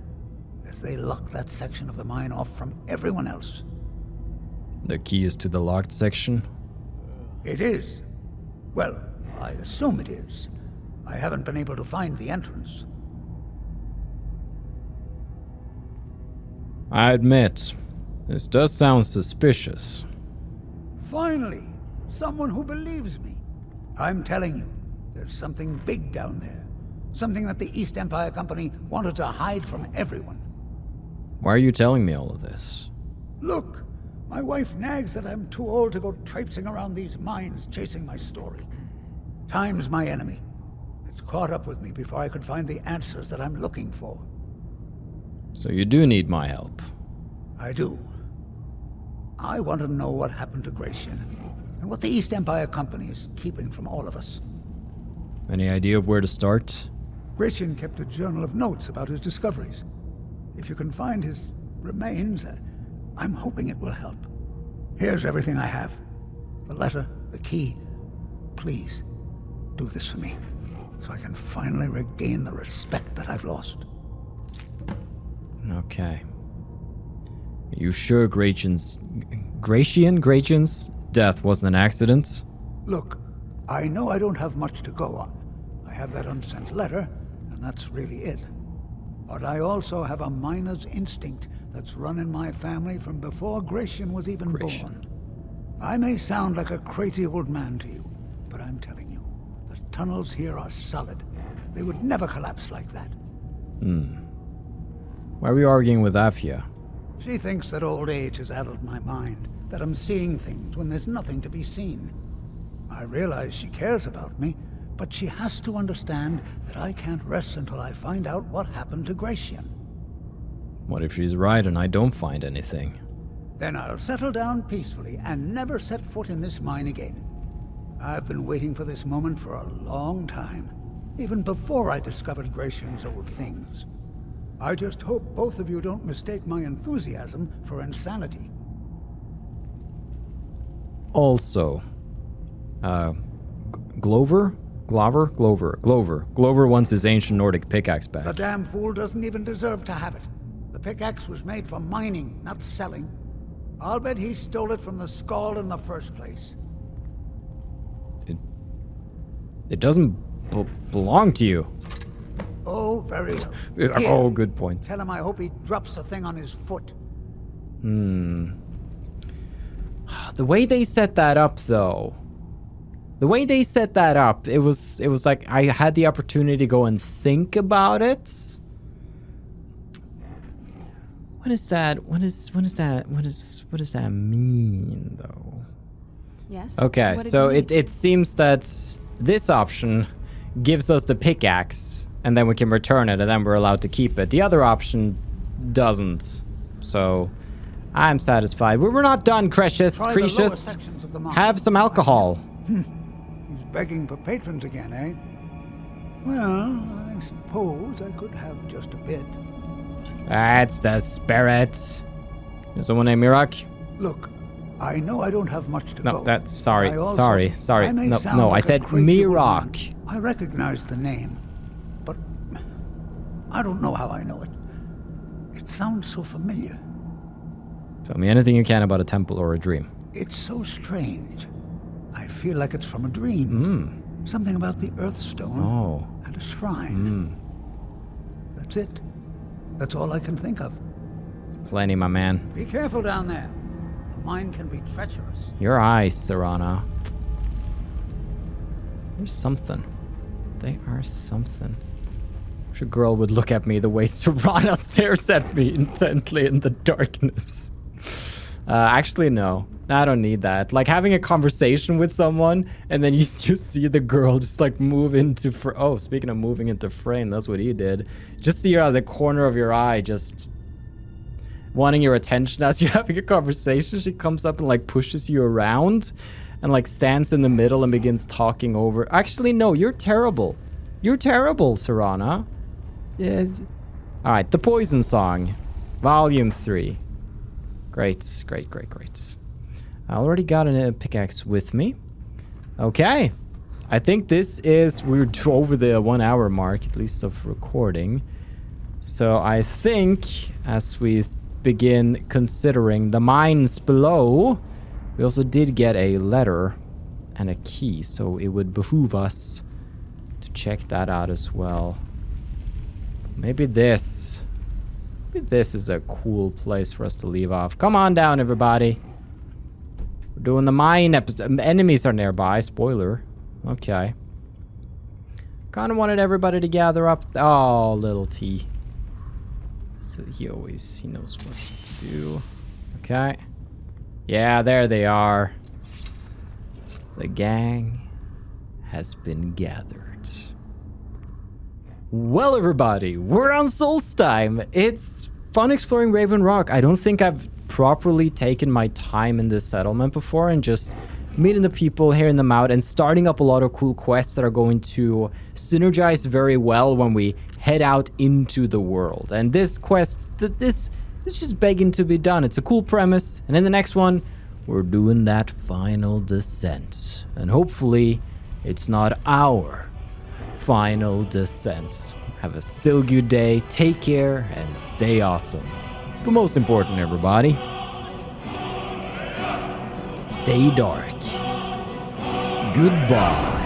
as they locked that section of the mine off from everyone else. The key is to the locked section? It is. Well, I assume it is. I haven't been able to find the entrance. I admit, this does sound suspicious. Finally, someone who believes me. I'm telling you, there's something big down there. Something that the East Empire Company wanted to hide from everyone. Why are you telling me all of this? Look, my wife nags that I'm too old to go traipsing around these mines chasing my story. Time's my enemy. It's caught up with me before I could find the answers that I'm looking for. So you do need my help. I do. I want to know what happened to Gratian, and what the East Empire Company is keeping from all of us. Any idea of where to start? Gratian kept a journal of notes about his discoveries. If you can find his remains, I'm hoping it will help. Here's everything I have. The letter, the key. Please, do this for me, so I can finally regain the respect that I've lost. Okay. Are you sure Gratian's death wasn't an accident? Look, I know I don't have much to go on. I have that unsent letter, and that's really it. But I also have a miner's instinct that's run in my family from before Gratian was even born. I may sound like a crazy old man to you, but I'm telling you, the tunnels here are solid. They would never collapse like that. Why are we arguing with Afia? She thinks that old age has addled my mind, that I'm seeing things when there's nothing to be seen. I realize she cares about me, but she has to understand that I can't rest until I find out what happened to Gratian. What if she's right and I don't find anything? Then I'll settle down peacefully and never set foot in this mine again. I've been waiting for this moment for a long time, even before I discovered Gratian's old things. I just hope both of you don't mistake my enthusiasm for insanity. Also, Glover wants his ancient Nordic pickaxe back. The damn fool doesn't even deserve to have it. The pickaxe was made for mining, not selling. I'll bet he stole it from the Skald in the first place. It doesn't belong to you. Oh, very well. Oh, good point. Tell him I hope he drops the thing on his foot. The way they set that up, though. The way they set that up, it was like I had the opportunity to go and think about it. What is that? What does that mean, though? Yes. Okay, so it seems that this option gives us the pickaxe, and then we can return it, and then we're allowed to keep it. The other option doesn't. So I'm satisfied. We're not done, Cretius. Have some alcohol. He's begging for patrons again, eh? Well, I suppose I could have just a bit. That's the spirit. Is someone named Miraak? Look, I know I don't have much to go. No, that's sorry. I said Miraak. I recognize the name, but I don't know how I know it. It sounds so familiar. Tell me anything you can about a temple or a dream. It's so strange. I feel like it's from a dream. Something about the Earthstone and a shrine. That's it. That's all I can think of. It's plenty, my man. Be careful down there. The mine can be treacherous. Your eyes, Serana. There's something. They are something. Wish a girl would look at me the way Serana stares at me intently in the darkness. Actually, no. I don't need that. Like having a conversation with someone and then you see the girl just like move into speaking of moving into frame, that's what he did. Just see her out of the corner of your eye, just wanting your attention as you're having a conversation. She comes up and like pushes you around and like stands in the middle and begins talking over. Actually, no, you're terrible. You're terrible, Serana. Yes. All right, The Poison Song, Volume 3. Great. I already got a pickaxe with me. Okay. I think we're over the 1 hour mark, at least of recording. So I think as we begin considering the mines below, we also did get a letter and a key. So it would behoove us to check that out as well. Maybe this is a cool place for us to leave off. Come on down, everybody. We're doing the mine episode. Enemies are nearby. Spoiler. Okay. Kind of wanted everybody to gather up. Oh, little T. So he knows what to do. Okay. Yeah, there they are. The gang has been gathered. Well, everybody, we're on Solstheim. It's fun exploring Raven Rock. I don't think I've properly taken my time in this settlement before and just meeting the people, hearing them out, and starting up a lot of cool quests that are going to synergize very well when we head out into the world. And this quest, this is just begging to be done. It's a cool premise. And in the next one, we're doing that final descent. And hopefully, it's not our final descent. Have a still good day, take care, and stay awesome. But most important, everybody, stay dark. Goodbye.